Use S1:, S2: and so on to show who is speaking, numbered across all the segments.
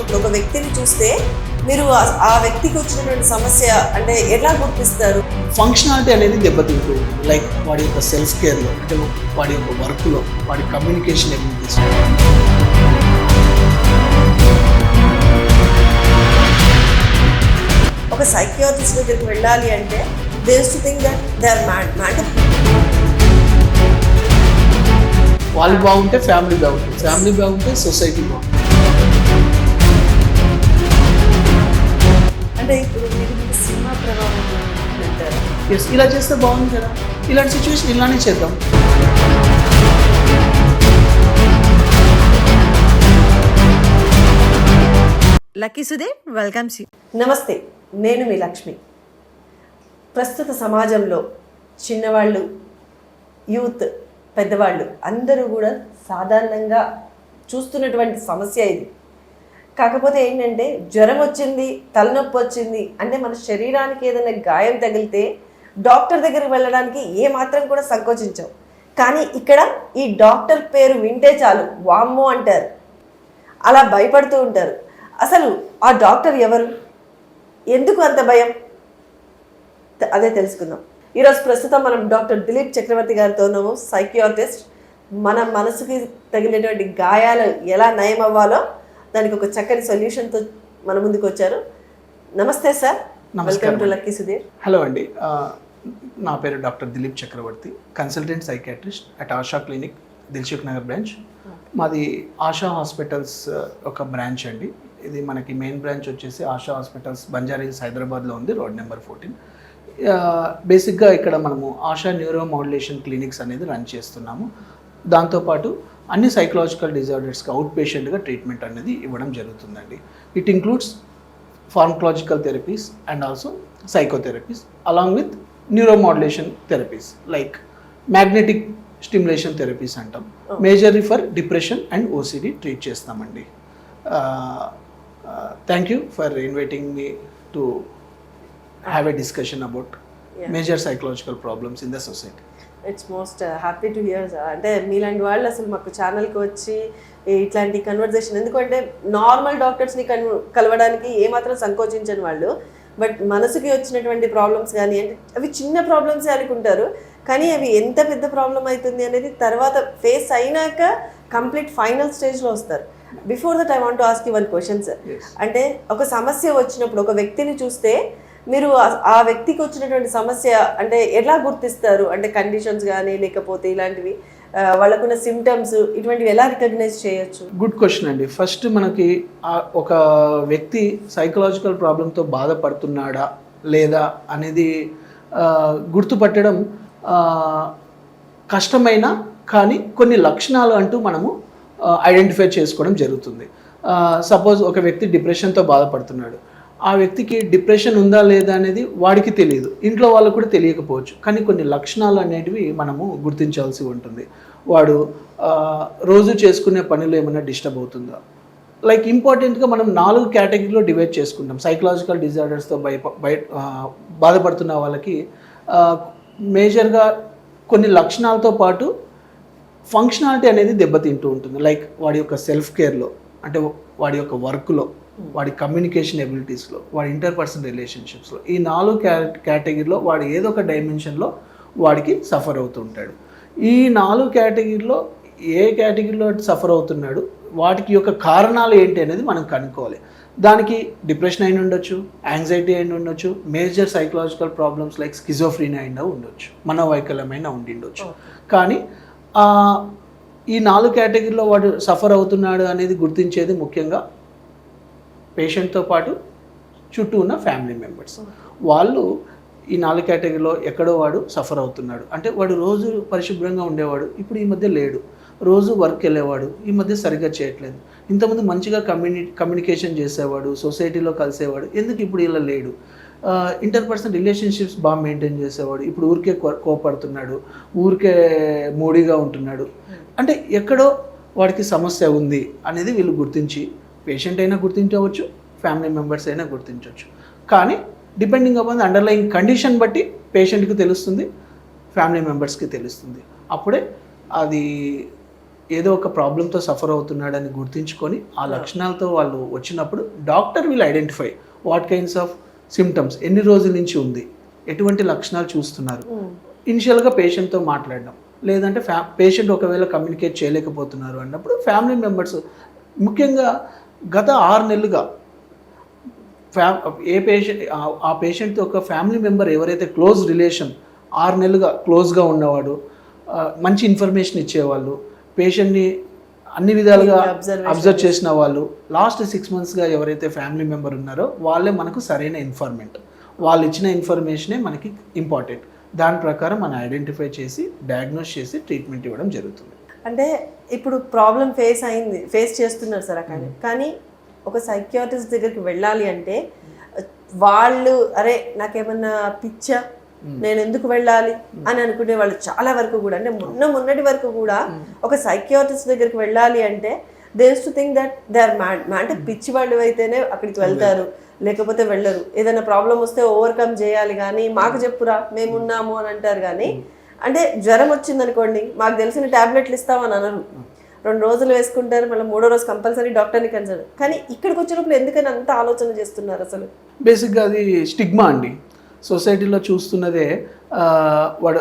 S1: వచ్చినప్పుడు ఒక వ్యక్తిని చూస్తే మీరు ఆ వ్యక్తికి వచ్చినటువంటి సమస్య అంటే ఎలా గుర్తిస్తారు?
S2: ఫంక్షనాలిటీ అనేది దెబ్బతింటూ ఉంటుంది. లైక్ వాడి యొక్క సెల్ఫ్ కేర్లో, అంటే వాడి యొక్క వర్క్లో, వాడి కమ్యూనికేషన్ ఎబిలిటీస్.
S1: ఒక సైకియాట్రిస్ట్ దగ్గరికి వెళ్ళాలి అంటే they use to think that they are mad.
S2: వాళ్ళు బాగుంటే ఫ్యామిలీ బాగుంటుంది, ఫ్యామిలీ బాగుంటే సొసైటీ బాగుంటుంది.
S1: అంటే ఇప్పుడు మీరు సినిమా ప్రభావం అంటారు.
S2: ఎస్, ఇలా చేస్తే బాగుంది కదా, ఇలాంటి సిచ్యువేషన్ ఇలానే చేద్దాం.
S3: Lucky Sudheer welcomes you.
S1: నమస్తే, నేను మీ లక్ష్మి. ప్రస్తుత సమాజంలో చిన్నవాళ్ళు, యూత్, పెద్దవాళ్ళు అందరూ కూడా సాధారణంగా చూస్తున్నటువంటి సమస్య ఇది. కాకపోతే ఏంటంటే జ్వరం వచ్చింది, తలనొప్పి వచ్చింది అంటే మన శరీరానికి ఏదైనా గాయం తగిలితే డాక్టర్ దగ్గరికి వెళ్ళడానికి ఏమాత్రం కూడా సంకోచించాం. కానీ ఇక్కడ ఈ డాక్టర్ పేరు వింటే చాలు వామ్మో అంటారు, అలా భయపడుతూ ఉంటారు. అసలు ఆ డాక్టర్ ఎవరు, ఎందుకు అంత భయం, అదే తెలుసుకుందాం. ఈరోజు ప్రస్తుతం మనం డాక్టర్ దిలీప్ చక్రవర్తి గారితో ఉన్నాము, సైకియాట్రిస్ట్. మన మనసుకి తగిలినటువంటి గాయాలు ఎలా నయం అవ్వాలో దానికి ఒక చక్కని సొల్యూషన్తో మన ముందుకు వచ్చారు. నమస్తే sir, welcome to Lucky Sudheer.
S2: Hello అండి, నా పేరు doctor Dilip Chakravarthy, consultant psychiatrist at Asha clinic, Dilsukhnagar branch. మాది ఆశా హాస్పిటల్స్ ఒక బ్రాంచ్ అండి. ఇది మనకి మెయిన్ బ్రాంచ్ వచ్చేసి ఆశా హాస్పిటల్స్ బంజారా హైదరాబాద్లో ఉంది, రోడ్ నెంబర్ 14. బేసిక్గా ఇక్కడ మనము ఆశా న్యూరో మాడ్యులేషన్ క్లినిక్స్ అనేది రన్ చేస్తున్నాము. దాంతోపాటు అన్ని సైకలాజికల్ డిజార్డర్స్కి అవుట్ పేషెంట్గా ట్రీట్మెంట్ అనేది ఇవ్వడం జరుగుతుందండి. It includes pharmacological therapies and also psychotherapies along with neuromodulation therapies like magnetic stimulation therapies అంటాం. Majorly for depression and OCD treat చేస్తామండి. Thank you for inviting me to have a discussion about major psychological problems in the society.
S1: It's most happy to hear sir. అంటే మీలాంటి వాళ్ళు అసలు మాకు ఛానల్కి వచ్చి ఇట్లాంటి కన్వర్జేషన్, ఎందుకంటే నార్మల్ డాక్టర్స్ని కలవడానికి ఏమాత్రం సంకోచించని వాళ్ళు, బట్ మనసుకి వచ్చినటువంటి ప్రాబ్లమ్స్ కానీ అంటే అవి చిన్న ప్రాబ్లమ్స్ అనుకుంటారు, కానీ అవి ఎంత పెద్ద ప్రాబ్లం అవుతుంది అనేది తర్వాత ఫేస్ అయినాక కంప్లీట్ ఫైనల్ స్టేజ్లో వస్తారు. Before that I want to ask you one question sir. అంటే ఒక సమస్య వచ్చినప్పుడు ఒక వ్యక్తిని చూస్తే మీరు ఆ వ్యక్తికి వచ్చినటువంటి సమస్య అంటే ఎలా గుర్తిస్తారు? అంటే కండిషన్స్ కానీ లేకపోతే ఇలాంటివి వాళ్ళకున్న సిమ్టమ్స్ ఇటువంటివి ఎలా రికగ్నైజ్ చేయొచ్చు?
S2: గుడ్ క్వశ్చన్ అండి. ఫస్ట్ మనకి ఒక వ్యక్తి సైకలాజికల్ ప్రాబ్లంతో బాధపడుతున్నాడా లేదా అనేది గుర్తుపట్టడం కష్టమైన, కానీ కొన్ని లక్షణాలు అంటూ మనము ఐడెంటిఫై చేసుకోవడం జరుగుతుంది. సపోజ్ ఒక వ్యక్తి డిప్రెషన్తో బాధపడుతున్నాడు, ఆ వ్యక్తికి డిప్రెషన్ ఉందా లేదా అనేది వాడికి తెలియదు, ఇంట్లో వాళ్ళకు కూడా తెలియకపోవచ్చు, కానీ కొన్ని లక్షణాలు అనేటివి మనము గుర్తించాల్సి ఉంటుంది. వాడు రోజు చేసుకునే పనిలో ఏమైనా డిస్టర్బ్ అవుతుందా, లైక్ ఇంపార్టెంట్గా మనం 4 కేటగిరీలో డివైడ్ చేసుకుంటాం. సైకలాజికల్ డిజార్డర్స్తో బాధపడుతున్న వాళ్ళకి మేజర్గా కొన్ని లక్షణాలతో పాటు ఫంక్షనాలిటీ అనేది దెబ్బతింటూ ఉంటుంది. లైక్ వాడి యొక్క సెల్ఫ్ కేర్లో, అంటే వాడి యొక్క వర్క్లో, వాడి కమ్యూనికేషన్ ఎబిలిటీస్లో, వాడి ఇంటర్పర్సనల్ రిలేషన్షిప్స్లో, ఈ 4 కేటగిరీలో వాడు ఏదో ఒక డైమెన్షన్లో వాడికి సఫర్ అవుతుంటాడు. ఈ 4 కేటగిరీలో ఏ కేటగిరీలో సఫర్ అవుతున్నాడు, వాటికి యొక్క కారణాలు ఏంటి అనేది మనం కనుక్కోవాలి. దానికి డిప్రెషన్ అయిన ఉండొచ్చు, యాంగ్జైటీ అయిన ఉండొచ్చు, major psychological problems like schizophrenia అయినా ఉండొచ్చు, మనోవైకల్యమైన ఉండిండొచ్చు. కానీ ఈ 4 కేటగిరీలో వాడు సఫర్ అవుతున్నాడు అనేది గుర్తించేది ముఖ్యంగా పేషెంట్తో పాటు చుట్టూ ఉన్న ఫ్యామిలీ మెంబర్స్. వాళ్ళు ఈ 4 కేటగిరీలో ఎక్కడో వాడు సఫర్ అవుతున్నాడు అంటే వాడు రోజు పరిశుభ్రంగా ఉండేవాడు, ఇప్పుడు ఈ మధ్య లేడు. రోజు వర్క్ వెళ్ళేవాడు, ఈ మధ్య సరిగ్గా చేయట్లేదు. ఇంతకుముందు మంచిగా కమ్యూనికేషన్ చేసేవాడు, సొసైటీలో కలిసేవాడు, ఎందుకు ఇప్పుడు ఇలా లేడు. ఇంటర్పర్సనల్ రిలేషన్షిప్స్ బాగా మెయింటైన్ చేసేవాడు, ఇప్పుడు ఊరికే కోపడుతున్నాడు, ఊరికే మూడీగా ఉంటున్నాడు. అంటే ఎక్కడో వాడికి సమస్య ఉంది అనేది వీళ్ళు గుర్తించి, పేషెంట్ అయినా గుర్తించవచ్చు, ఫ్యామిలీ మెంబర్స్ అయినా గుర్తించవచ్చు. కానీ depending upon the underlying condition బట్టి పేషెంట్కి తెలుస్తుంది, ఫ్యామిలీ మెంబర్స్కి తెలుస్తుంది. అప్పుడే అది ఏదో ఒక ప్రాబ్లంతో సఫర్ అవుతున్నాడని గుర్తించుకొని ఆ లక్షణాలతో వాళ్ళు వచ్చినప్పుడు doctor will identify what kinds of symptoms, ఎన్ని రోజుల నుంచి ఉంది, ఎటువంటి లక్షణాలు చూస్తున్నారు. ఇనిషియల్గా పేషెంట్తో మాట్లాడడం, లేదంటే పేషెంట్ ఒకవేళ కమ్యూనికేట్ చేయలేకపోతున్నారు అన్నప్పుడు ఫ్యామిలీ మెంబర్స్, ముఖ్యంగా గత 6 నెలలుగా ఏ పేషెంట్ ఆ పేషెంట్తో ఒక ఫ్యామిలీ మెంబర్ ఎవరైతే క్లోజ్ రిలేషన్ 6 నెలలుగా క్లోజ్గా ఉన్నవాడు, మంచి ఇన్ఫర్మేషన్ ఇచ్చేవాళ్ళు, పేషెంట్ని అన్ని విధాలుగా అబ్జర్వ్ చేసిన వాళ్ళు, లాస్ట్ 6 monthsగా ఎవరైతే ఫ్యామిలీ మెంబర్ ఉన్నారో వాళ్ళే మనకు సరైన ఇన్ఫర్మేట్. వాళ్ళు ఇచ్చిన ఇన్ఫర్మేషనే మనకి ఇంపార్టెంట్. దాని ప్రకారం మనం ఐడెంటిఫై చేసి డయాగ్నోస్ చేసి ట్రీట్మెంట్ ఇవ్వడం జరుగుతుంది.
S1: అంటే ఇప్పుడు ప్రాబ్లం ఫేస్ చేస్తున్నారు సార్ అక్కడ, కానీ ఒక సైకియాట్రిస్ట్ దగ్గరికి వెళ్ళాలి అంటే వాళ్ళు అరే నాకేమన్నా పిచ్చా, నేను ఎందుకు వెళ్ళాలి అని అనుకునే వాళ్ళు చాలా వరకు కూడా, అంటే మొన్నటి వరకు కూడా ఒక సైకియాట్రిస్ట్ దగ్గరికి వెళ్ళాలి అంటే they use to think that they are mad. అంటే పిచ్చి వాళ్ళు అయితేనే అక్కడికి వెళ్తారు, లేకపోతే వెళ్ళరు. ఏదైనా ప్రాబ్లం వస్తే ఓవర్కమ్ చేయాలి, కానీ మాకు చెప్పురా మేమున్నాము అని అంటారు. కానీ అంటే జ్వరం వచ్చింది అనుకోండి, మాకు తెలిసిన ట్యాబ్లెట్లు ఇస్తామని అనరు, 2 రోజులు వేసుకుంటారు, మళ్ళీ 3వ రోజు కంపల్సరీ డాక్టర్ని కన్సల్ట్. కానీ ఇక్కడికి వచ్చినప్పుడు ఎందుకని అంత ఆలోచన చేస్తున్నారు అసలు?
S2: బేసిక్గా అది స్టిగ్మా అండి. సొసైటీలో చూస్తున్నదే, వాడు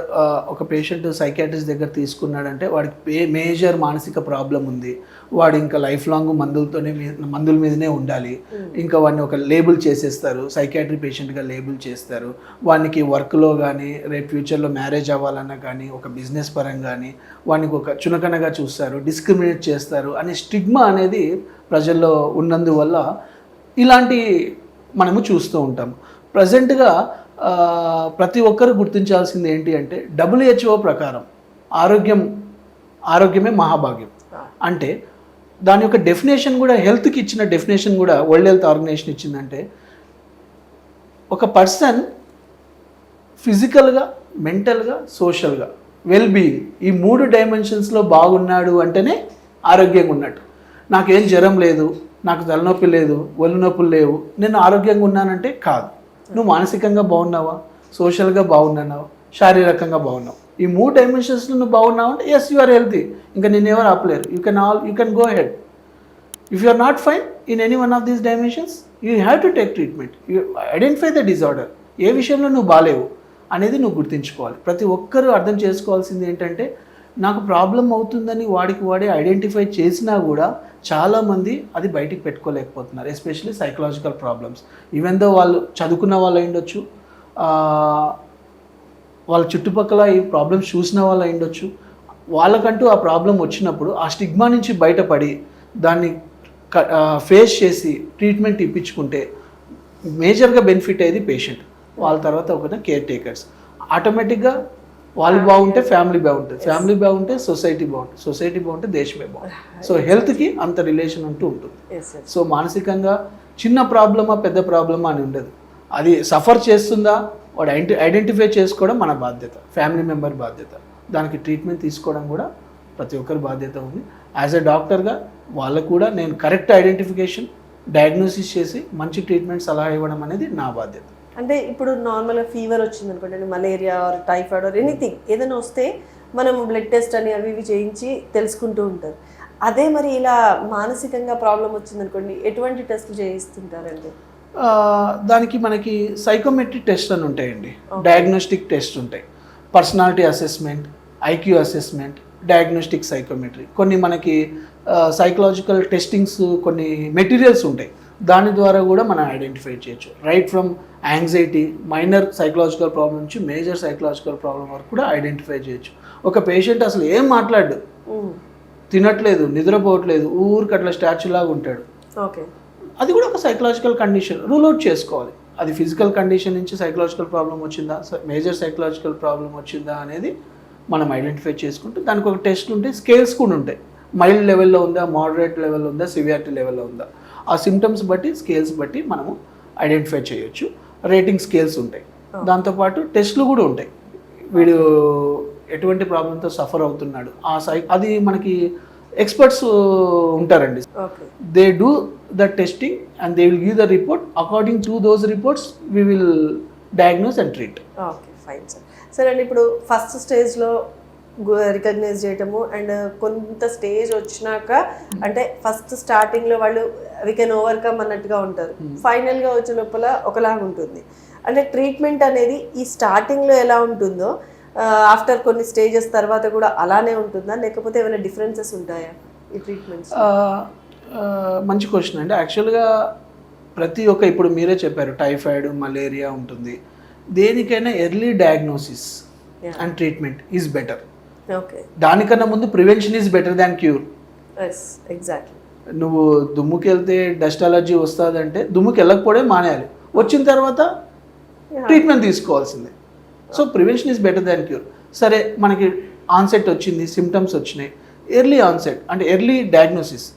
S2: ఒక పేషెంట్ సైకియాట్రిస్ట్ దగ్గర తీసుకున్నాడంటే వాడికి మేజర్ మానసిక ప్రాబ్లం ఉంది, వాడు ఇంకా లైఫ్ లాంగ్ మందుల మీదనే ఉండాలి, ఇంకా వాడిని ఒక లేబుల్ చేసేస్తారు, సైకియాట్రీ పేషెంట్గా లేబుల్ చేస్తారు. వానికి వర్క్లో కానీ రేపు ఫ్యూచర్లో మ్యారేజ్ అవ్వాలన్నా కానీ ఒక బిజినెస్ పరంగా కానీ వానికి ఒక చునకనగా చూస్తారు, డిస్క్రిమినేట్ చేస్తారు అనే స్టిగ్మా అనేది ప్రజల్లో ఉన్నందువల్ల ఇలాంటి మనము చూస్తూ ఉంటాము. ప్రజెంట్గా ప్రతి ఒక్కరు గుర్తించాల్సింది ఏంటి అంటే WHO ప్రకారం ఆరోగ్యమే మహాభాగ్యం. అంటే దాని యొక్క డెఫినేషన్ కూడా, హెల్త్కి ఇచ్చిన డెఫినేషన్ కూడా వరల్డ్ హెల్త్ ఆర్గనైజేషన్ ఇచ్చిందంటే ఒక పర్సన్ ఫిజికల్గా, మెంటల్గా, సోషల్గా వెల్బీయింగ్ ఈ 3 డైమెన్షన్స్లో బాగున్నాడు అంటేనే ఆరోగ్యంగా ఉన్నట్టు. నాకేం జ్వరం లేదు, నాకు తలనొప్పి లేదు, ఒళ్ళు నొప్పులు లేవు, నేను ఆరోగ్యంగా ఉన్నానంటే కాదు. నువ్వు మానసికంగా బాగున్నావా, సోషల్గా బాగున్నావా, శారీరకంగా బాగున్నావు, ఈ 3 డైమెన్షన్స్లో నువ్వు బాగున్నావు అంటే ఎస్ యు ఆర్ హెల్తీ. ఇంకా నేను ఎవరు ఆపలేరు. You can go head. If you are not fine in any one of these dimensions you have to take treatment. You identify the disorder. ఏ విషయంలో నువ్వు బాలేవు అనేది నువ్వు గుర్తించుకోవాలి. ప్రతి ఒక్కరూ అర్థం చేసుకోవాల్సింది ఏంటంటే నాకు ప్రాబ్లం అవుతుందని వాడే ఐడెంటిఫై చేసినా కూడా చాలామంది అది బయటికి పెట్టుకోలేకపోతున్నారు. Especially psychological problems. Even though వాళ్ళు చదువుకున్న వాళ్ళు అయ్యుండొచ్చు, వాళ్ళ చుట్టుపక్కల ఈ ప్రాబ్లమ్స్ చూసిన వాళ్ళు అయ్యుండొచ్చు. వాళ్ళకంటూ ఆ ప్రాబ్లం వచ్చినప్పుడు ఆ స్టిగ్మా నుంచి బయటపడి దాన్ని ఫేస్ చేసి ట్రీట్మెంట్ ఇప్పించుకుంటే మేజర్గా బెనిఫిట్ అయ్యేది పేషెంట్. వాళ్ళ తర్వాత ఒక కేర్ టేకర్స్. ఆటోమేటిక్గా వాళ్ళు బాగుంటే ఫ్యామిలీ బాగుంటుంది, ఫ్యామిలీ బాగుంటే సొసైటీ బాగుంటుంది, సొసైటీ బాగుంటే దేశమే బాగుంటుంది. సో హెల్త్కి అంత రిలేషన్ అంటూ ఉంటుంది. సో మానసికంగా చిన్న ప్రాబ్లమా పెద్ద ప్రాబ్లమా అని ఉండదు. అది సఫర్ చేస్తుందా వాడు ఐడెంటిఫై చేసుకోవడం మన బాధ్యత, ఫ్యామిలీ మెంబర్ బాధ్యత. దానికి ట్రీట్మెంట్ తీసుకోవడం కూడా ప్రతి ఒక్కరి బాధ్యత ఉంది. యాజ్ ఎ డాక్టర్గా వాళ్ళకు కూడా నేను కరెక్ట్ ఐడెంటిఫికేషన్, డయాగ్నోసిస్ చేసి మంచి ట్రీట్మెంట్ సలహా ఇవ్వడం అనేది నా బాధ్యత.
S1: అంటే ఇప్పుడు నార్మల్గా ఫీవర్ వచ్చింది అనుకోండి, malaria or typhoid or anything ఏదైనా వస్తే మనం బ్లడ్ టెస్ట్ అని అవి ఇవి చేయించి తెలుసుకుంటూ ఉంటారు. అదే మరి ఇలా మానసికంగా ప్రాబ్లం వచ్చింది అనుకోండి, ఎటువంటి టెస్ట్లు చేయిస్తుంటారండి?
S2: దానికి మనకి సైకోమెట్రిక్ టెస్ట్ అని ఉంటాయండి, డయాగ్నోస్టిక్ టెస్ట్ ఉంటాయి, personality assessment, IQ assessment, diagnostic psychometry. కొన్ని మనకి సైకలాజికల్ టెస్టింగ్స్, కొన్ని మెటీరియల్స్ ఉంటాయి, దాని ద్వారా కూడా మనం ఐడెంటిఫై చేయొచ్చు. Right from anxiety, minor psychological problem నుంచి మేజర్ సైకలాజికల్ ప్రాబ్లం వరకు కూడా ఐడెంటిఫై చేయొచ్చు. ఒక పేషెంట్ అసలు ఏం మాట్లాడు, తినట్లేదు, నిద్రపోవట్లేదు, ఊరికి అట్లా స్టాచ్యూ లాగా ఉంటాడు,
S1: ఓకే,
S2: అది కూడా ఒక సైకలాజికల్ కండిషన్. రూల్ అవుట్ చేసుకోవాలి, అది ఫిజికల్ కండిషన్ నుంచి సైకలాజికల్ ప్రాబ్లం వచ్చిందా, మేజర్ సైకలాజికల్ ప్రాబ్లం వచ్చిందా అనేది మనం ఐడెంటిఫై చేసుకుంటే దానికి ఒక టెస్ట్ ఉంటాయి, స్కేల్స్ కూడా ఉంటాయి. మైల్డ్ లెవెల్లో ఉందా, మోడరేట్ లెవెల్లో ఉందా, సివియారిటీ లెవెల్లో ఉందా, ఆ సిమ్టమ్స్ బట్టి, స్కేల్స్ బట్టి మనము ఐడెంటిఫై చేయొచ్చు. రేటింగ్ స్కేల్స్ ఉంటాయి, దాంతోపాటు టెస్ట్లు కూడా ఉంటాయి. వీడు ఎటువంటి ప్రాబ్లంతో సఫర్ అవుతున్నాడు, అది మనకి ఎక్స్పర్ట్స్ ఉంటారండి. They do the testing and they will give the report. According to those reports we will diagnose and treat.
S1: Okay, fine sir. సరే అండి, ఇప్పుడు ఫస్ట్ స్టేజ్లో రికగ్నైజ్ చేయటము అండ్ కొంత స్టేజ్ వచ్చినాక అంటే ఫస్ట్ స్టార్టింగ్లో వాళ్ళు వి కెన్ ఓవర్కమ్ అన్నట్టుగా ఉంటారు, ఫైనల్గా వచ్చే లోపల ఒకలాగా ఉంటుంది. అంటే ట్రీట్మెంట్ అనేది ఈ స్టార్టింగ్లో ఎలా ఉంటుందో ఆఫ్టర్ కొన్ని స్టేజెస్ తర్వాత కూడా అలానే ఉంటుందా, లేకపోతే ఏమైనా డిఫరెన్సెస్ ఉంటాయా ఈ ట్రీట్మెంట్స్?
S2: మంచి క్వశ్చన్ అండి. యాక్చువల్గా ప్రతి ఒక్క, ఇప్పుడు మీరే చెప్పారు టైఫాయిడ్, మలేరియా ఉంటుంది, దేనికైనా early diagnosis and treatment is better.
S1: Okay,
S2: దానికన్నా ముందు prevention is better than cure.
S1: Exactly.
S2: నువ్వు దుమ్ముకి వెళ్తే డస్ట్ అలర్జీ వస్తుందంటే దుమ్ముకి వెళ్ళకపోవడే మానేయాలి, వచ్చిన తర్వాత ట్రీట్మెంట్ తీసుకోవాల్సిందే. So prevention is better than cure. సరే, మనకి ఆన్సెట్ వచ్చింది, సిమ్టమ్స్ వచ్చినాయి, ఎర్లీ ఆన్సెట్ అంటే ఎర్లీ డయాగ్నోసిస్,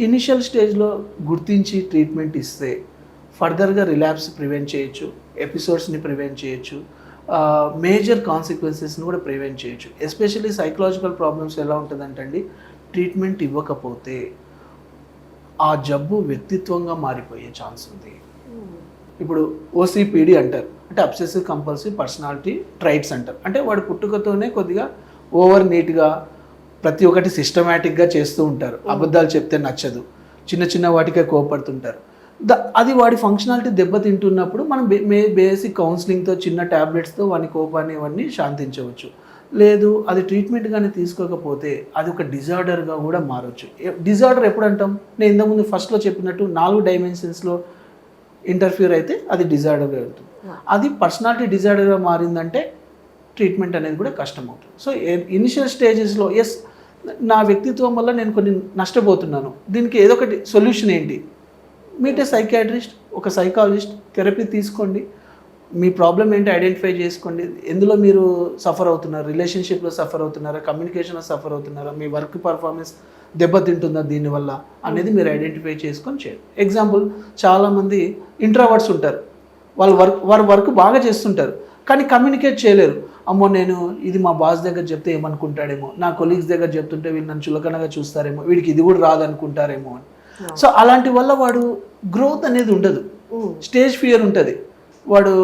S2: ఇనిషియల్ స్టేజ్లో గుర్తించి ట్రీట్మెంట్ ఇస్తే ఫర్దర్గా రిలాప్స్ ప్రివెంట్ చేయొచ్చు, ఎపిసోడ్స్ని ప్రివెంట్ చేయొచ్చు, మేజర్ కాన్సిక్వెన్సెస్ని కూడా ప్రివెంట్ చేయొచ్చు. ఎస్పెషల్లీ సైకలాజికల్ ప్రాబ్లమ్స్ ఎలా ఉంటుందంటండి, ట్రీట్మెంట్ ఇవ్వకపోతే ఆ జబ్బు వ్యక్తిత్వంగా మారిపోయే ఛాన్స్ ఉంది. ఇప్పుడు ఓసిపిడి అంటారు, అంటే అబ్సెసివ్ కంపల్సివ్ పర్సనాలిటీ ట్రైట్స్ అంటారు. అంటే వాడు పుట్టుకతోనే కొద్దిగా ఓవర్ నీట్గా ప్రతి ఒక్కటి సిస్టమేటిక్గా చేస్తూ ఉంటారు, అబద్ధాలు చెప్తే నచ్చదు, చిన్న చిన్న వాటికే కోపడుతుంటారు. అది వాడి ఫంక్షనాలిటీ దెబ్బతింటున్నప్పుడు మనం బేసిక్ కౌన్సిలింగ్తో, చిన్న ట్యాబ్లెట్స్తో వాని కోపాన్ని ఇవన్నీ శాంతించవచ్చు. లేదు, అది ట్రీట్మెంట్ కానీ తీసుకోకపోతే అది ఒక డిజార్డర్గా కూడా మారవచ్చు. డిజార్డర్ ఎప్పుడు అంటాం, నేను ఇంతకుముందు ఫస్ట్లో చెప్పినట్టు 4 డైమెన్షన్స్లో ఇంటర్ఫియర్ అయితే అది డిజార్డర్గా ఉంటుంది. అది పర్సనాలిటీ డిజార్డర్గా మారిందంటే ట్రీట్మెంట్ అనేది కూడా కష్టం అవుతుంది. సో ఇనిషియల్ స్టేజెస్లో ఎస్, నా వ్యక్తిత్వం వల్ల నేను కొన్ని నష్టపోతున్నాను, దీనికి ఏదో ఒకటి సొల్యూషన్ ఏంటి, మీట్ ఏ సైకియాట్రిస్ట్, ఒక సైకాలజిస్ట్, థెరపీ తీసుకోండి, మీ ప్రాబ్లం ఏంటి ఐడెంటిఫై చేసుకోండి, ఎందులో మీరు సఫర్ అవుతున్నారు, రిలేషన్షిప్లో సఫర్ అవుతున్నారా, కమ్యూనికేషన్లో సఫర్ అవుతున్నారా, మీ వర్క్ పర్ఫార్మెన్స్ దెబ్బతింటుందా దీనివల్ల అనేది మీరు ఐడెంటిఫై చేసుకొని చేయండి. ఎగ్జాంపుల్, చాలామంది ఇంట్రావర్ట్స్ ఉంటారు, వారు వర్క్ బాగా చేస్తుంటారు కానీ కమ్యూనికేట్ చేయలేరు. అమ్మో, నేను ఇది మా బాస్ దగ్గర చెప్తే ఏమనుకుంటాడేమో, నా కొలీగ్స్ దగ్గర చెప్తుంటే వీళ్ళు నన్ను చులకనగా చూస్తారేమో, వీడికి ఇది కూడా రాదనుకుంటారేమో అని. సో అలాంటి వల్ల వాడు గ్రోత్ అనేది ఉండదు, స్టేజ్ ఫియర్ ఉంటుంది, వాడు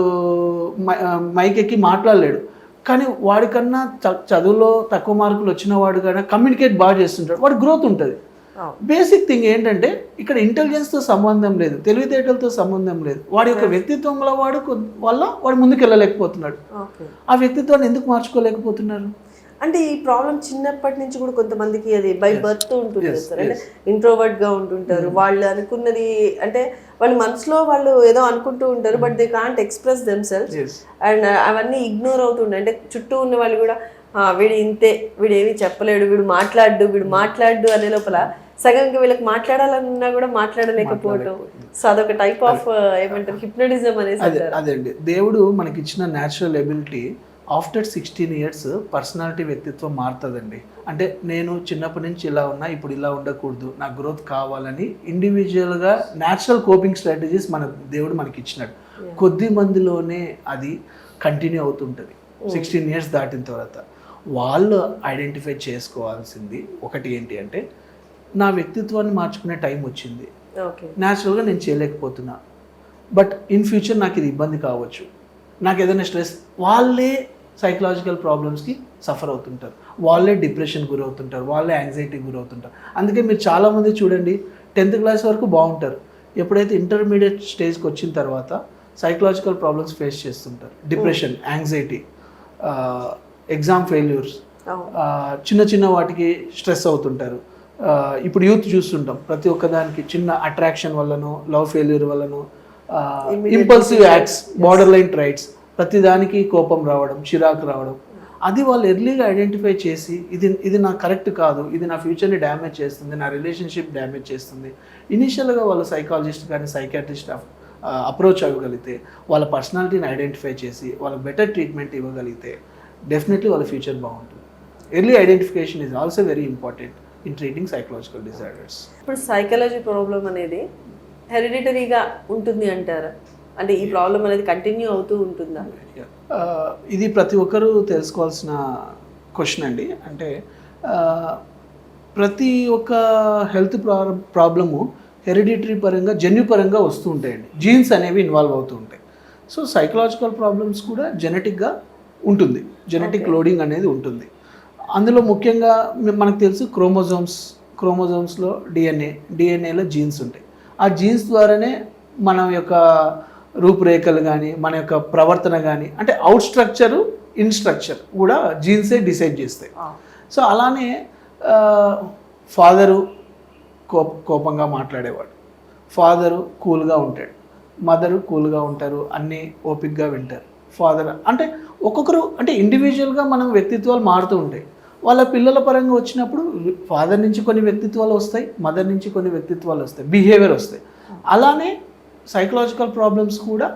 S2: మైక్ ఎక్కి మాట్లాడలేడు. కానీ వాడికన్నా చదువులో తక్కువ మార్కులు వచ్చిన వాడు కన్నా కమ్యూనికేట్ బాగా చేస్తుంటాడు, వాడు గ్రోత్ ఉంటుంది. బేసిక్ థింగ్ ఏంటంటే ఇక్కడ ఇంటెలిజెన్స్తో సంబంధం లేదు, తెలివితేటలతో సంబంధం లేదు, వాడి యొక్క వ్యక్తిత్వంలో వాడు ముందుకు వెళ్ళలేకపోతున్నాడు. ఆ వ్యక్తిత్వాన్ని ఎందుకు మార్చుకోలేకపోతున్నారు
S1: అంటే ఈ ప్రాబ్లం చిన్నప్పటి నుంచి కూడా కొంతమందికి అది బై బర్త్ ఉంటుంది సార్. అంటే ఇంట్రోవర్ట్ గా ఉంటుంటారు, వాళ్ళు అనుకున్నది అంటే వాళ్ళ మనసులో వాళ్ళు ఏదో అనుకుంటూ ఉంటారు, but they can't express themselves and అవన్నీ ఇగ్నోర్ అవుతుండే. అంటే చుట్టూ ఉన్న వాళ్ళు కూడా వీడు ఇంతే, వీడు ఏమీ చెప్పలేడు, వీడు మాట్లాడు అనే లోపల సగంగా వీళ్ళకి మాట్లాడాలన్నా కూడా మాట్లాడలేకపోవటం. సో అదొక టైప్ ఆఫ్ ఏమంటారు హిప్నటిజం అనేది.
S2: అదే అండి, దేవుడు మనకి ఇచ్చిన natural ability. After 16 years personality వ్యక్తిత్వం మారుతుందండి. అంటే నేను చిన్నప్పటి నుంచి ఇలా ఉన్నా, ఇప్పుడు ఇలా ఉండకూడదు, నాకు గ్రోత్ కావాలని ఇండివిజువల్గా న్యాచురల్ కోపింగ్ స్ట్రాటజీస్ మన దేవుడు మనకి ఇచ్చినాడు. కొద్ది మందిలోనే అది కంటిన్యూ అవుతుంటుంది. 16 years దాటిన తర్వాత వాళ్ళు ఐడెంటిఫై చేసుకోవాల్సింది ఒకటి ఏంటి అంటే, నా వ్యక్తిత్వాన్ని మార్చుకునే టైం వచ్చింది, న్యాచురల్గా నేను చేయలేకపోతున్నా, బట్ ఇన్ ఫ్యూచర్ నాకు ఇది ఇబ్బంది కావచ్చు, నాకు ఏదైనా స్ట్రెస్, వాళ్ళే సైకలాజికల్ ప్రాబ్లమ్స్కి సఫర్ అవుతుంటారు, వాళ్ళే డిప్రెషన్ గురవుతుంటారు, వాళ్ళే యాంగ్జైటీకి గురవుతుంటారు. అందుకే మీరు చాలామంది చూడండి 10th class వరకు బాగుంటారు, ఎప్పుడైతే ఇంటర్మీడియట్ స్టేజ్కి వచ్చిన తర్వాత సైకలాజికల్ ప్రాబ్లమ్స్ ఫేస్ చేస్తుంటారు, డిప్రెషన్, యాంగ్జైటీ, ఎగ్జామ్ ఫెయిల్యూర్స్, చిన్న చిన్న వాటికి స్ట్రెస్ అవుతుంటారు. ఇప్పుడు యూత్ చూస్తుంటాం, ప్రతి ఒక్కదానికి చిన్న అట్రాక్షన్ వల్లనో, లవ్ ఫెయిల్యూర్ వల్లనో, ఇంపల్సివ్ యాక్ట్స్, బార్డర్ లైన్ ట్రైట్స్, ప్రతిదానికి కోపం రావడం, చిరాకు రావడం. అది వాళ్ళు ఎర్లీగా ఐడెంటిఫై చేసి ఇది నా కరెక్ట్ కాదు, ఇది నా ఫ్యూచర్ని డ్యామేజ్ చేస్తుంది, నా రిలేషన్షిప్ డ్యామేజ్ చేస్తుంది, ఇనీషియల్గా వాళ్ళు సైకాలజిస్ట్ కానీ సైకాట్రిస్ట్ అప్రోచ్ అవ్వగలిగితే, వాళ్ళ పర్సనాలిటీని ఐడెంటిఫై చేసి వాళ్ళకి బెటర్ ట్రీట్మెంట్ ఇవ్వగలిగితే డెఫినెట్లీ వాళ్ళ ఫ్యూచర్ బాగుంటుంది. Early identification is also very important in treating psychological disorders.
S1: ఇప్పుడు సైకాలజీ ప్రాబ్లం అనేది హెరిడిటరీగా ఉంటుంది అంటారా? అంటే ఈ ప్రాబ్లం అనేది కంటిన్యూ అవుతూ ఉంటుందా?
S2: ఇది ప్రతి ఒక్కరూ తెలుసుకోవాల్సిన క్వశ్చన్ అండి. అంటే ప్రతి ఒక్క హెల్త్ ప్రాబ్లము హెరిడిటరీ పరంగా, జన్యుపరంగా వస్తూ ఉంటాయండి, జీన్స్ అనేవి ఇన్వాల్వ్ అవుతూ ఉంటాయి. సో సైకలాజికల్ ప్రాబ్లమ్స్ కూడా జెనెటిక్గా ఉంటుంది, జెనెటిక్ లోడింగ్ అనేది ఉంటుంది. అందులో ముఖ్యంగా మనకు తెలుసు క్రోమోజోమ్స్లో డిఎన్ఏలో జీన్స్ ఉంటాయి. ఆ జీన్స్ ద్వారానే మన యొక్క రూపురేఖలు కానీ మన యొక్క ప్రవర్తన కానీ అంటే అవుట్ స్ట్రక్చరు ఇన్ స్ట్రక్చర్ కూడా జీన్సే డిసైడ్ చేస్తాయి. సో అలానే ఫాదరు కోపంగా మాట్లాడేవాడు, ఫాదరు కూల్గా ఉంటాడు, మదరు కూల్గా ఉంటారు, అన్నీ ఓపిక్గా వింటారు. ఫాదర్ అంటే ఒక్కొక్కరు అంటే ఇండివిజువల్గా మనం వ్యక్తిత్వాలు మారుతూ ఉంటాయి. వాళ్ళ పిల్లల పరంగా వచ్చినప్పుడు ఫాదర్ నుంచి కొన్ని వ్యక్తిత్వాలు వస్తాయి, మదర్ నుంచి కొన్ని వ్యక్తిత్వాలు వస్తాయి, బిహేవియర్ వస్తాయి. అలానే సైకలాజికల్ ప్రాబ్లమ్స్ కూడా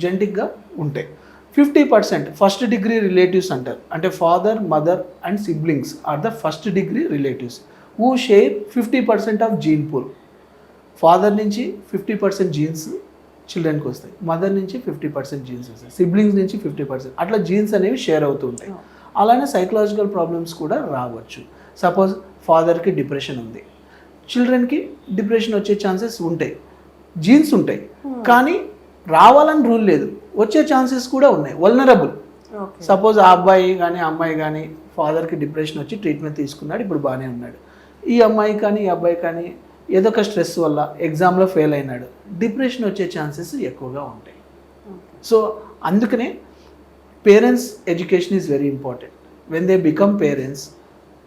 S2: జెనెటిక్గా ఉంటాయి. 50% ఫస్ట్ డిగ్రీ రిలేటివ్స్ అంటారు. అంటే father, mother and siblings are the first degree relatives who share 50% of gene pool. Father నుంచి 50% జీన్స్ చిల్డ్రన్కి వస్తాయి, మదర్ నుంచి 50% జీన్స్ వస్తాయి, సిబ్లింగ్స్ నుంచి 50%. అట్లా జీన్స్ అనేవి షేర్ అవుతూ ఉంటాయి. అలానే సైకలాజికల్ ప్రాబ్లమ్స్ కూడా రావచ్చు. సపోజ్ ఫాదర్కి డిప్రెషన్ ఉంది, చిల్డ్రన్కి డిప్రెషన్ వచ్చే ఛాన్సెస్ ఉంటాయి. జీన్స్ ఉంటాయి కానీ రావాలని రూల్ లేదు, వచ్చే ఛాన్సెస్ కూడా ఉన్నాయి. వల్నరబుల్. సపోజ్ ఆ అబ్బాయి కానీ అమ్మాయి కానీ ఫాదర్కి డిప్రెషన్ వచ్చి ట్రీట్మెంట్ తీసుకున్నాడు, ఇప్పుడు బాగానే ఉన్నాడు. ఈ అమ్మాయి కానీ ఈ అబ్బాయి కానీ ఏదో ఒక స్ట్రెస్ వల్ల ఎగ్జామ్లో ఫెయిల్ అయినాడు, డిప్రెషన్ వచ్చే ఛాన్సెస్ ఎక్కువగా ఉంటాయి. సో అందుకనే parents education is very important. When they become parents,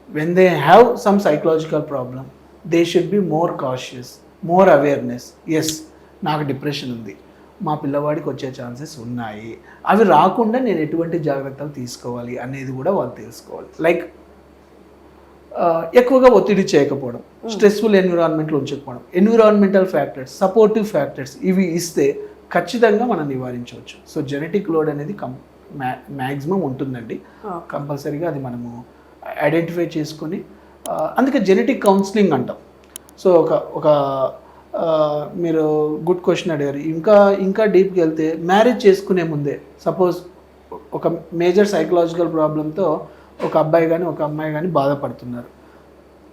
S2: when they have some psychological problem, they should be more cautious, more awareness. Yes, నాకు డిప్రెషన్ ఉంది, మా పిల్లవాడికి వచ్చే ఛాన్సెస్ ఉన్నాయి, అవి రాకుండా నేను ఎటువంటి జాగ్రత్తలు తీసుకోవాలి అనేది కూడా వాళ్ళు తెలుసుకోవాలి. లైక్ ఎక్కువగా ఒత్తిడి చేయకపోవడం, స్ట్రెస్ఫుల్ ఎన్విరాన్మెంట్లో ఉంచకపోవడం, ఎన్విరాన్మెంటల్ ఫ్యాక్టర్స్, సపోర్టివ్ ఫ్యాక్టర్స్ ఇవి ఇస్తే ఖచ్చితంగా మనం నివారించవచ్చు. సో జెనెటిక్ లోడ్ అనేది మ్యాక్సిమం ఉంటుందండి, కంపల్సరీగా అది మనము ఐడెంటిఫై చేసుకొని, అందుకే జెనెటిక్ కౌన్సిలింగ్ అంటాం. సో ఒక మీరు గుడ్ క్వశ్చన్ అడిగారు. ఇంకా డీప్కి వెళ్తే మ్యారేజ్ చేసుకునే ముందే సపోజ్ ఒక మేజర్ సైకలాజికల్ ప్రాబ్లంతో ఒక అబ్బాయి కానీ ఒక అమ్మాయి కానీ బాధపడుతున్నారు.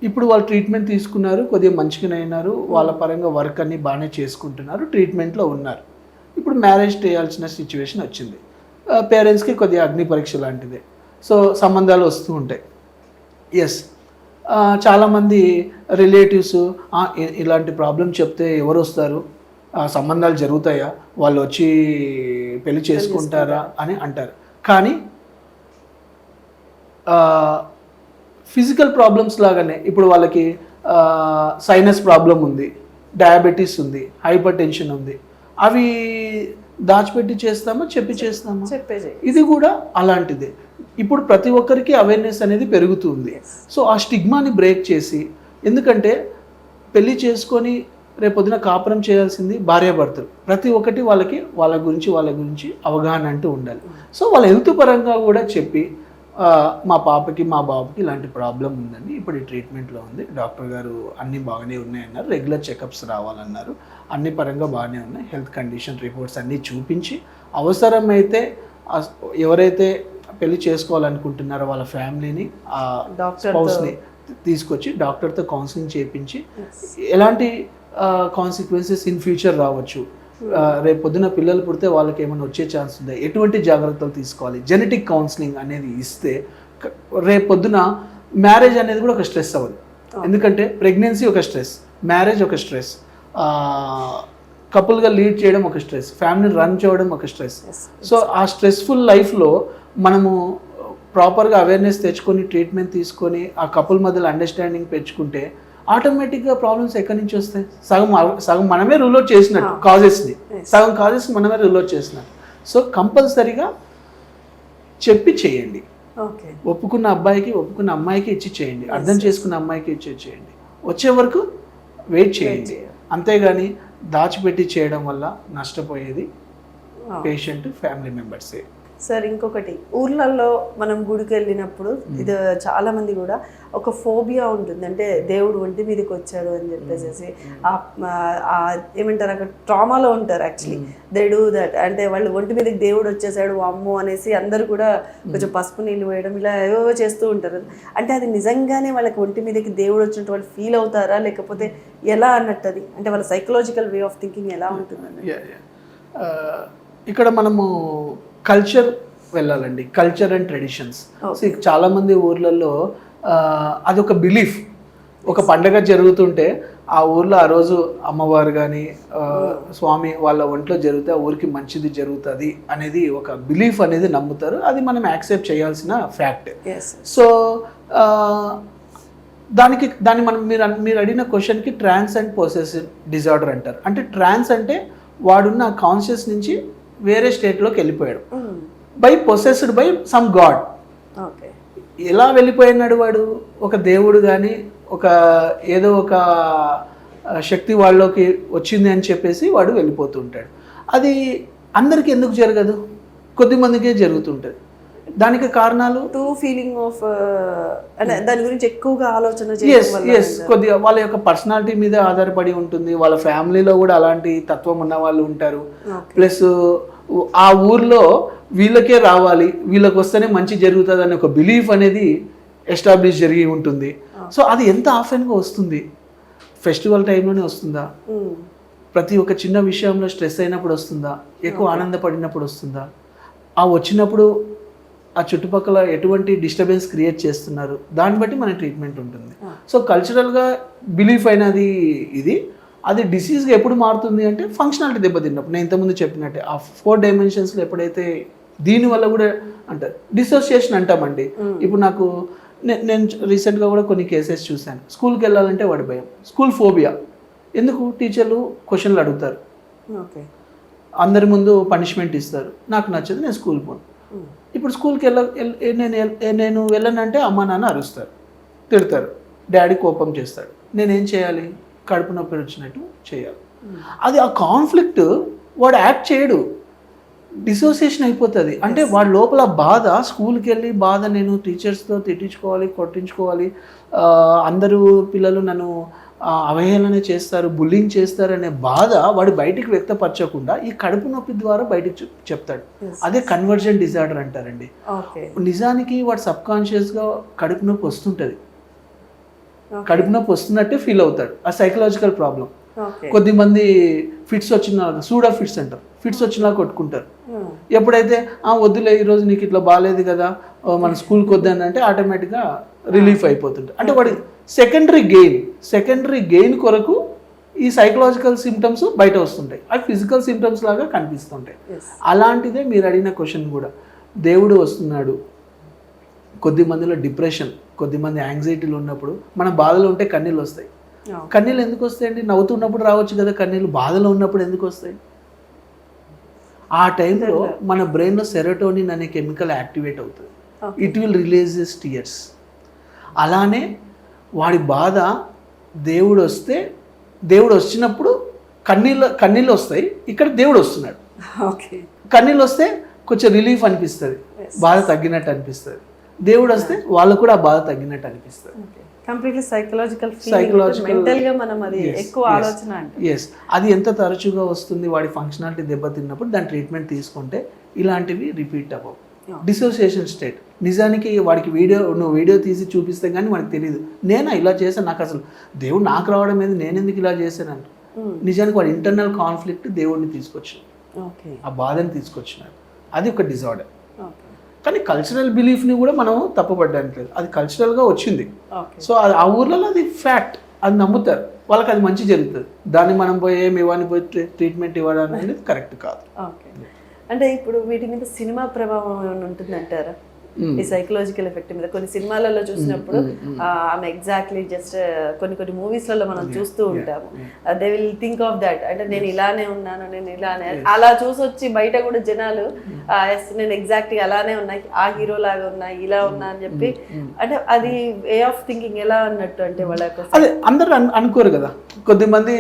S2: ఇప్పుడు వాళ్ళు ట్రీట్మెంట్ తీసుకున్నారు, కొద్దిగా మంచిగానే అయినారు, వాళ్ళ పరంగా వర్క్ అన్ని బాగానే చేసుకుంటున్నారు, ట్రీట్మెంట్లో ఉన్నారు. ఇప్పుడు మ్యారేజ్ చేయాల్సిన సిచ్యువేషన్ వచ్చింది. పేరెంట్స్కి కొద్దిగా అగ్ని పరీక్ష లాంటిదే. సో సంబంధాలు వస్తూ ఉంటాయి. ఎస్, చాలామంది రిలేటివ్స్ ఇలాంటి ప్రాబ్లం చెప్తే ఎవరు వస్తారు, సంబంధాలు జరుగుతాయా, వాళ్ళు వచ్చి పెళ్లి చేసుకుంటారా అని అంటారు. కానీ ఫిజికల్ ప్రాబ్లమ్స్ లాగానే ఇప్పుడు వాళ్ళకి సైనస్ ప్రాబ్లం ఉంది, డయాబెటీస్ ఉంది, హైపర్ టెన్షన్ ఉంది, అవి దాచిపెట్టి చేస్తామా చెప్పి చేస్తామా? ఇది కూడా అలాంటిదే. ఇప్పుడు ప్రతి ఒక్కరికి అవేర్నెస్ అనేది పెరుగుతుంది. సో ఆ స్టిగ్మాని బ్రేక్ చేసి, ఎందుకంటే పెళ్లి చేసుకొని రేపొద్దున కాపురం చేయాల్సింది భార్యాభర్తలు, ప్రతి ఒక్కటి వాళ్ళ గురించి అవగాహన అంటూ ఉండాలి. సో వాళ్ళ హెల్త్ పరంగా కూడా చెప్పి, మా పాపకి మా బాబుకి ఇలాంటి ప్రాబ్లం ఉందండి, ఇప్పుడు ఈ ట్రీట్మెంట్లో ఉంది, డాక్టర్ గారు అన్నీ బాగానే ఉన్నాయన్నారు, రెగ్యులర్ చెకప్స్ రావాలన్నారు, అన్ని పరంగా బాగానే ఉన్నాయి, హెల్త్ కండిషన్ రిపోర్ట్స్ అన్నీ చూపించి, అవసరమైతే ఎవరైతే పెళ్లి చేసుకోవాలనుకుంటున్నారో వాళ్ళ ఫ్యామిలీని, ఆ స్పౌస్ని తీసుకొచ్చి డాక్టర్తో కౌన్సిలింగ్ చేయించి ఎలాంటి కాన్సిక్వెన్సెస్ ఇన్ ఫ్యూచర్ రావచ్చు, రేపు పొద్దున పిల్లలు పుడితే వాళ్ళకి ఏమైనా వచ్చే ఛాన్స్ ఉందా, ఎటువంటి జాగ్రత్తలు తీసుకోవాలి, జెనెటిక్ కౌన్సిలింగ్ అనేది ఇస్తే రేపు పొద్దున మ్యారేజ్ అనేది కూడా ఒక స్ట్రెస్ అవ్వదు. ఎందుకంటే ప్రెగ్నెన్సీ ఒక స్ట్రెస్, మ్యారేజ్ ఒక స్ట్రెస్, కపుల్గా లీడ్ చేయడం ఒక స్ట్రెస్, ఫ్యామిలీని రన్ చేయడం ఒక స్ట్రెస్. సో ఆ స్ట్రెస్ఫుల్ లైఫ్లో మనము ప్రాపర్గా అవేర్నెస్ తెచ్చుకొని ట్రీట్మెంట్ తీసుకొని ఆ కపుల్ మధ్యలో అండర్స్టాండింగ్ పెంచుకుంటే ఆటోమేటిక్గా ప్రాబ్లమ్స్ ఎక్కడి నుంచి వస్తాయి? సగం మనమే రూల్ అవుట్ చేసినట్టు కాజెస్ని, సగం కాజెస్ మనమే రూల్ అవుట్ చేసినట్టు. సో కంపల్సరీగా చెప్పి చేయండి, ఒప్పుకున్న అబ్బాయికి ఒప్పుకున్న అమ్మాయికి ఇచ్చి చేయండి, అర్థం చేసుకున్న అమ్మాయికి ఇచ్చి చేయండి, వచ్చే వరకు వెయిట్ చేయండి. అంతేగాని దాచిపెట్టి చేయడం వల్ల నష్టపోయేది పేషెంట్, ఫ్యామిలీ మెంబర్సే.
S1: సార్ ఇంకొకటి, ఊర్లలో మనం గుడికి వెళ్ళినప్పుడు ఇది చాలా మంది కూడా ఒక ఫోబియా ఉంటుంది, అంటే దేవుడు ఒంటి మీదకి వచ్చాడు అని చెప్పేసి ఏమంటారు, అక్కడ ట్రామాలో ఉంటారు. యాక్చువల్లీ దే డూ దట్, అంటే వాళ్ళు ఒంటి మీదకి దేవుడు వచ్చేసాడు అమ్మో అనేసి అందరు కూడా కొంచెం పసుపు నీళ్ళు వేయడం ఇలా ఏవో చేస్తూ ఉంటారు. అంటే అది నిజంగానే వాళ్ళకి ఒంటి మీదకి దేవుడు వచ్చినట్టు వాళ్ళు ఫీల్ అవుతారా, లేకపోతే ఎలా అన్నట్టు, అది అంటే వాళ్ళ సైకలాజికల్ వే ఆఫ్ థింకింగ్ ఎలా ఉంటుంది?
S2: ఇక్కడ మనము కల్చర్ వెళ్ళాలండి. Culture and traditions. చాలా మంది ఊర్లలో అదొక బిలీఫ్. ఒక పండగ జరుగుతుంటే ఆ ఊర్లో ఆ రోజు అమ్మవారు కానీ స్వామి వాళ్ళ ఒంట్లో జరిగితే ఆ ఊరికి మంచిది జరుగుతుంది అనేది ఒక బిలీఫ్ అనేది నమ్ముతారు. అది మనం యాక్సెప్ట్ చేయాల్సిన ఫ్యాక్ట్. సో దాన్ని మనం మీరు అడిగిన క్వశ్చన్కి ట్రాన్స్ అండ్ పొసెసివ్ డిజార్డర్ అంటారు. అంటే ట్రాన్స్ అంటే వాడున్న కాన్షియస్ నుంచి వేరే స్టేట్లోకి వెళ్ళిపోయాడు by possessed by some God. ఎలా వెళ్ళిపోయినాడు వాడు? ఒక దేవుడు కానీ ఒక ఏదో ఒక శక్తి వాళ్ళలోకి వచ్చింది అని చెప్పేసి వాడు వెళ్ళిపోతుంటాడు. అది అందరికీ ఎందుకు జరగదు? కొద్దిమందికే జరుగుతుంటుంది. దానికి కారణాలు
S1: ఫీలింగ్ ఆఫ్ అంటే దాని గురించి ఎక్కువగా ఆలోచన
S2: కొద్దిగా వాళ్ళ యొక్క పర్సనాలిటీ మీద ఆధారపడి ఉంటుంది. వాళ్ళ ఫ్యామిలీలో కూడా అలాంటి తత్వం ఉన్న వాళ్ళు ఉంటారు. ప్లస్ ఆ ఊర్లో వీళ్ళకే రావాలి, వీళ్ళకి వస్తేనే మంచి జరుగుతుంది అనే ఒక బిలీఫ్ అనేది ఎస్టాబ్లిష్ జరిగి ఉంటుంది. సో అది ఎంత ఆఫెన్గా వస్తుంది? ఫెస్టివల్ టైంలోనే వస్తుందా? ప్రతి ఒక్క చిన్న విషయంలో స్ట్రెస్ అయినప్పుడు వస్తుందా? ఎక్కువ ఆనందపడినప్పుడు వస్తుందా? ఆ వచ్చినప్పుడు ఆ చుట్టుపక్కల ఎటువంటి డిస్టర్బెన్స్ క్రియేట్ చేస్తున్నారు, దాన్ని బట్టి మన ట్రీట్మెంట్ ఉంటుంది. సో కల్చరల్గా బిలీఫ్ అయినది ఇది. అది డిసీజ్గా ఎప్పుడు మారుతుంది అంటే ఫంక్షనాలిటీ దెబ్బతిన్నప్పుడు. నేను ఇంతకుముందు చెప్పినట్టే ఆ 4 డైమెన్షన్స్లో ఎప్పుడైతే దీనివల్ల కూడా అంటారు డిసోసియేషన్ అంటామండి. ఇప్పుడు నాకు నేను రీసెంట్గా కూడా కొన్ని కేసెస్ చూశాను. స్కూల్కి వెళ్ళాలంటే వాడి భయం, స్కూల్ ఫోబియా. ఎందుకు? టీచర్లు క్వశ్చన్లు అడుగుతారు, అందరి ముందు పనిష్మెంట్ ఇస్తారు, నాకు నచ్చదు, నేను స్కూల్ పోను. ఇప్పుడు స్కూల్కి నేను వెళ్ళనంటే అమ్మ నాన్న అరుస్తారు, తిడతారు, డాడీ కోపం చేస్తాడు. నేనేం చేయాలి? కడుపు నొప్పి వచ్చినట్టు చేయాలి. అది ఆ కాన్ఫ్లిక్ట్ వాడు యాక్ట్ చేయడు, డిసోసియేషన్ అయిపోతుంది. అంటే వాడి లోపల బాధ, స్కూల్కి వెళ్ళి బాధ, నేను టీచర్స్తో తిట్టించుకోవాలి, కొట్టించుకోవాలి, అందరూ పిల్లలు నన్ను అవహేళన చేస్తారు, బుల్లింగ్ చేస్తారు అనే బాధ వాడు బయటికి వ్యక్తపరచకుండా ఈ కడుపు నొప్పి ద్వారా బయటికి చెప్తాడు. అదే కన్వర్జన్ డిజార్డర్ అంటారండి. నిజానికి వాడు సబ్కాన్షియస్గా కడుపు నొప్పి వస్తుంటుంది, కడుపు నొప్పి వస్తున్నట్టే ఫీల్ అవుతాడు. ఆ సైకలాజికల్ ప్రాబ్లం. కొద్దిమంది ఫిట్స్ వచ్చిన సూడా ఫిట్స్ అంటారు, ఫిట్స్ వచ్చినా కొట్టుకుంటారు. ఎప్పుడైతే వద్దులే ఈరోజు నీకు ఇట్లా బాగాలేదు కదా మన స్కూల్కి వద్దని అంటే ఆటోమేటిక్గా రిలీఫ్ అయిపోతుంటారు. అంటే వాడి సెకండరీ గెయిన్ కొరకు ఈ సైకలాజికల్ సిమ్టమ్స్ బయట వస్తుంటాయి, అవి ఫిజికల్ సిమ్టమ్స్ లాగా కనిపిస్తుంటాయి. అలాంటిదే మీరు అడిగిన క్వశ్చన్ కూడా. దేవుడు వస్తున్నాడు, కొద్దిమందిలో డిప్రెషన్, కొద్దిమంది యాంగ్జైటీలు ఉన్నప్పుడు, మన బాధలు ఉంటే కన్నీళ్ళు వస్తాయి. కన్నీళ్ళు ఎందుకు వస్తాయండి? నవ్వుతున్నప్పుడు రావచ్చు కదా కన్నీళ్ళు, బాధలో ఉన్నప్పుడు ఎందుకు వస్తాయి? ఆ టైంలో మన బ్రెయిన్లో సెరోటోనిన్ అనే కెమికల్ యాక్టివేట్ అవుతుంది, ఇట్ విల్ రిలీజెస్ టీయర్స్. అలానే వాడి బాధ దేవుడు వచ్చినప్పుడు కన్నీళ్ళు వస్తాయి. ఇక్కడ దేవుడు వస్తున్నాడు, కన్నీళ్ళు వస్తే కొంచెం రిలీఫ్ అనిపిస్తుంది, బాధ తగ్గినట్టు అనిపిస్తుంది. దేవుడు వస్తే వాళ్ళకు కూడా ఆ బాధ తగ్గినట్టు అనిపిస్తుంది.
S1: కంప్లీట్లీ సైకలాజికల్
S2: అది ఎంత తరచుగా వస్తుంది? వాడి ఫంక్షనాలిటీ దెబ్బతిన్నప్పుడు దాని ట్రీట్మెంట్ తీసుకుంటే ఇలాంటివి రిపీట్ అవ్వవు. Dissociation state. నిజానికి వాడికి నువ్వు వీడియో తీసి చూపిస్తే కానీ మనకు తెలియదు, నేనా ఇలా చేశాను, నాకు అసలు దేవుడు నాకు రావడం మీద నేను ఎందుకు ఇలా చేశానంట. నిజానికి వాడి ఇంటర్నల్ కాన్ఫ్లిక్ట్ దేవుడిని తీసుకొచ్చాడు, ఆ బాధని తీసుకొచ్చినాడు. అది ఒక డిజార్డర్. కానీ కల్చరల్ బిలీఫ్ని కూడా మనం తప్పుపడ్డానికి లేదు, అది కల్చరల్గా వచ్చింది. సో ఆ ఊర్లలో అది ఫ్యాక్ట్, అది నమ్ముతారు, వాళ్ళకి అది మంచి జరుగుతుంది. దాన్ని మనం ఇవ్వని పోయి ట్రీట్మెంట్ ఇవ్వడం అనేది కరెక్ట్ కాదు.
S1: అంటే ఇప్పుడు వీటి మీద సినిమా ప్రభావం ఏమైనా ఉంటుందంటారా? ఈ సైకలాజికల్ ఎఫెక్ట్ మీద కొన్ని సినిమాలలో చూసినప్పుడు ఆమె ఎగ్జాక్ట్లీ జస్ట్ కొన్ని మూవీస్లలో మనం చూస్తూ ఉంటాము, they will think of that, అంటే నేను ఇలానే ఉన్నాను, నేను ఇలానే అలా చూసొచ్చి బయట కూడా జనాలు నేను ఎగ్జాక్ట్గా అలానే ఉన్నా, ఆ హీరో లాగా ఉన్నా, ఇలా ఉన్నా అని చెప్పి, అంటే అది వే ఆఫ్ థింకింగ్ ఎలా అన్నట్టు. అంటే వాళ్ళకి
S2: అదే అందరూ అనుకోరు కదా. కొద్దిమంది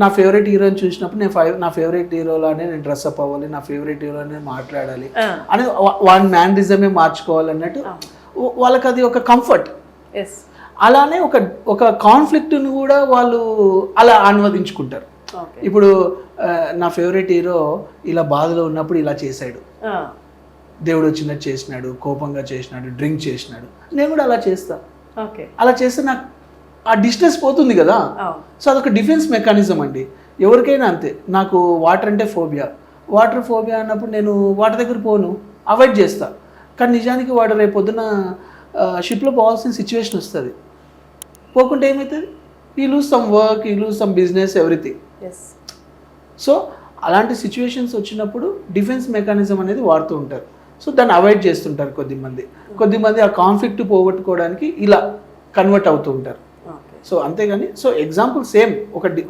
S2: నా ఫేవరెట్ హీరోని చూసినప్పుడు నా ఫేవరెట్ హీరోలానే నేను డ్రెస్అప్ అవ్వాలి, నా ఫేవరెట్ హీరోనే మాట్లాడాలి అని వాడి మ్యానరిజమే మార్చుకోవాలి అన్నట్టు వాళ్ళకి అది ఒక కంఫర్ట్. అలానే ఒక కాన్ఫ్లిక్ట్ని కూడా వాళ్ళు అలా అనువదించుకుంటారు. ఇప్పుడు నా ఫేవరెట్ హీరో ఇలా బాధలో ఉన్నప్పుడు ఇలా చేశాడు, దేవుడు వచ్చినట్టు చేసినాడు, కోపంగా చేసినాడు, డ్రింక్ చేసినాడు, నేను కూడా అలా చేస్తా. అలా చేస్తే నాకు ఆ డిస్టెన్స్ పోతుంది కదా. సో అదొక డిఫెన్స్ మెకానిజం అండి. ఎవరికైనా అంతే. నాకు వాటర్ అంటే ఫోబియా అన్నప్పుడు నేను వాటర్ దగ్గర పోను, అవాయిడ్ చేస్తా. కానీ నిజానికి వాడు రేపు పొద్దున షిప్లో పోవాల్సిన సిచ్యువేషన్ వస్తుంది. పోకుంటే ఏమవుతుంది? ఈ లూజ్ సమ్ వర్క్, ఈ lose some business, everything.
S1: Yes.
S2: So అలాంటి సిచ్యువేషన్స్ వచ్చినప్పుడు డిఫెన్స్ మెకానిజం అనేది వాడుతూ ఉంటారు. సో దాన్ని అవాయిడ్ చేస్తుంటారు కొద్దిమంది ఆ కాన్ఫ్లిక్ట్ పోగొట్టుకోవడానికి ఇలా కన్వర్ట్ అవుతూ ఉంటారు.
S1: ఓకే.
S2: సో అంతేగాని సో ఎగ్జాంపుల్ సేమ్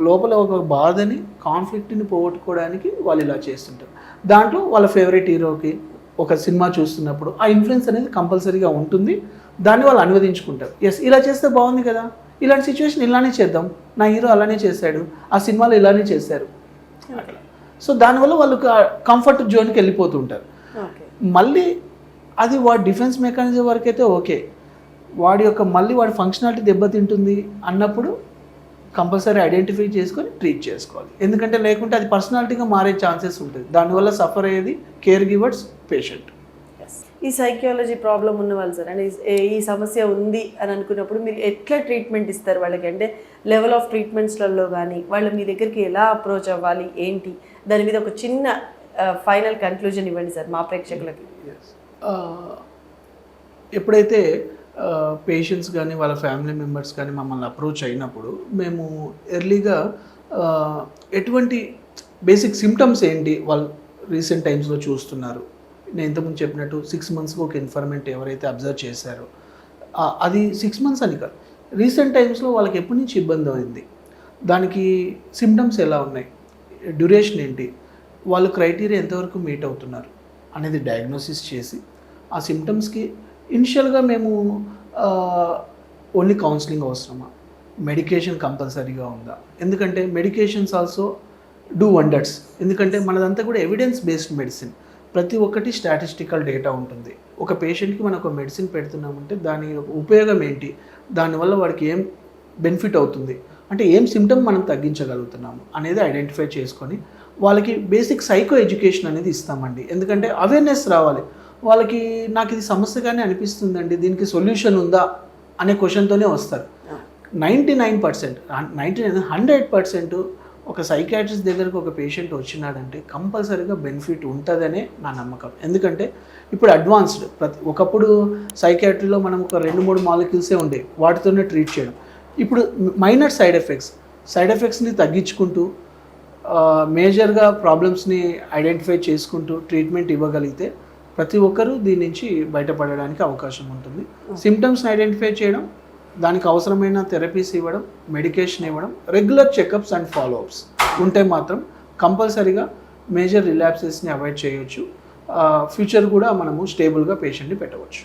S2: లోపల ఒక బాధని, కాన్ఫ్లిక్ట్ని పోగొట్టుకోవడానికి వాళ్ళు ఇలా చేస్తుంటారు. దాంట్లో వాళ్ళ ఫేవరెట్ హీరోకి ఒక సినిమా చూస్తున్నప్పుడు ఆ ఇన్ఫ్లుయెన్స్ అనేది కంపల్సరీగా ఉంటుంది. దాన్ని వాళ్ళు అనువదించుకుంటారు. ఎస్, ఇలా చేస్తే బాగుంది కదా, ఇలాంటి సిచ్యువేషన్ ఇలానే చేద్దాం, నా హీరో అలానే చేశాడు, ఆ సినిమాలో ఇలానే చేశారు అట్లా. సో దానివల్ల వాళ్ళు కంఫర్ట్ జోన్కి వెళ్ళిపోతుంటారు.
S1: ఓకే.
S2: మళ్ళీ అది వాడి డిఫెన్స్ మెకానిజం వరకు అయితే ఓకే. వాడి యొక్క మళ్ళీ వాడి ఫంక్షనాలిటీ దెబ్బతింటుంది అన్నప్పుడు కంపల్సరీ ఐడెంటిఫై చేసుకొని ట్రీట్ చేసుకోవాలి. ఎందుకంటే లేకుంటే అది పర్సనాలిటీగా మారే ఛాన్సెస్ ఉంటుంది. దానివల్ల సఫర్ అయ్యేది కేర్ గివర్స్, పేషెంట్.
S1: ఈ సైకాలజీ ప్రాబ్లం ఉన్న వాళ్ళు సార్, అంటే ఈ సమస్య ఉంది అని అనుకున్నప్పుడు మీరు ఎట్లా ట్రీట్మెంట్ ఇస్తారు వాళ్ళకి? అంటే లెవెల్ ఆఫ్ ట్రీట్మెంట్స్లలో కానీ వాళ్ళు మీ దగ్గరికి ఎలా అప్రోచ్ అవ్వాలి ఏంటి, దాని మీద ఒక చిన్న ఫైనల్ కన్క్లూజన్ ఇవ్వండి సార్ మా ప్రేక్షకులకి.
S2: ఎప్పుడైతే పేషెంట్స్ కానీ వాళ్ళ ఫ్యామిలీ మెంబర్స్ కానీ మమ్మల్ని అప్రోచ్ అయినప్పుడు మేము ఎర్లీగా ఎటువంటి బేసిక్ సిమ్టమ్స్ ఏంటి వాళ్ళు రీసెంట్ టైమ్స్లో చూస్తున్నారు. నేను ఇంతకుముందు చెప్పినట్టు 6 monthsకి ఒక ఇన్ఫర్మెంట్ ఎవరైతే అబ్జర్వ్ చేశారో అది 6 months అని కాదు, రీసెంట్ టైమ్స్లో వాళ్ళకి ఎప్పటి నుంచి ఇబ్బంది అయింది, దానికి సిమ్టమ్స్ ఎలా ఉన్నాయి, డ్యూరేషన్ ఏంటి, వాళ్ళు క్రైటీరియా ఎంతవరకు మీట్ అవుతున్నారు అనేది డయాగ్నోసిస్ చేసి ఆ సిమ్టమ్స్కి ఇనిషియల్గా మేము ఓన్లీ కౌన్సిలింగ్ అవసరమా, మెడికేషన్ కంపల్సరీగా ఉందా, ఎందుకంటే మెడికేషన్స్ ఆల్సో డూ వండర్స్. ఎందుకంటే మనదంతా కూడా ఎవిడెన్స్ బేస్డ్ మెడిసిన్, ప్రతి ఒక్కటి స్టాటిస్టికల్ డేటా ఉంటుంది. ఒక పేషెంట్కి మనం ఒక మెడిసిన్ పెడుతున్నామంటే దాని ఉపయోగం ఏంటి, దానివల్ల వాడికి ఏం బెనిఫిట్ అవుతుంది, అంటే ఏం సిమ్టమ్ మనం తగ్గించగలుగుతున్నాము అనేది ఐడెంటిఫై చేసుకొని వాళ్ళకి బేసిక్ సైకో ఎడ్యుకేషన్ అనేది ఇస్తామండి. ఎందుకంటే అవేర్నెస్ రావాలి వాళ్ళకి. నాకు ఇది సమస్యగానే అనిపిస్తుందండి, దీనికి సొల్యూషన్ ఉందా అనే క్వశ్చన్తోనే వస్తారు. 99%, 100% ఒక సైకాట్రిస్ట్ దగ్గరకు ఒక పేషెంట్ వచ్చినాడంటే కంపల్సరీగా బెనిఫిట్ ఉంటుందనే నా నమ్మకం. ఎందుకంటే ఇప్పుడు అడ్వాన్స్డ్ ఒకప్పుడు సైకాట్రీలో మనం ఒక 2-3 మాలిక్యూల్సే ఉండేవి, వాటితోనే ట్రీట్ చేయడం. ఇప్పుడు మైనర్ సైడ్ ఎఫెక్ట్స్ని తగ్గించుకుంటూ మేజర్గా ప్రాబ్లమ్స్ని ఐడెంటిఫై చేసుకుంటూ ట్రీట్మెంట్ ఇవ్వగలిగితే ప్రతి ఒక్కరూ దీని నుంచి బయటపడడానికి అవకాశం ఉంటుంది. సిమ్టమ్స్ని ఐడెంటిఫై చేయడం, దానికి అవసరమైన థెరపీస్ ఇవ్వడం, మెడికేషన్ ఇవ్వడం, రెగ్యులర్ చెకప్స్ అండ్ ఫాలోఅప్స్ ఉంటే మాత్రం కంపల్సరీగా మేజర్ రిలాప్సెస్ని అవాయిడ్ చేయొచ్చు. ఫ్యూచర్ కూడా మనము స్టేబుల్గా పేషెంట్ని పెట్టవచ్చు.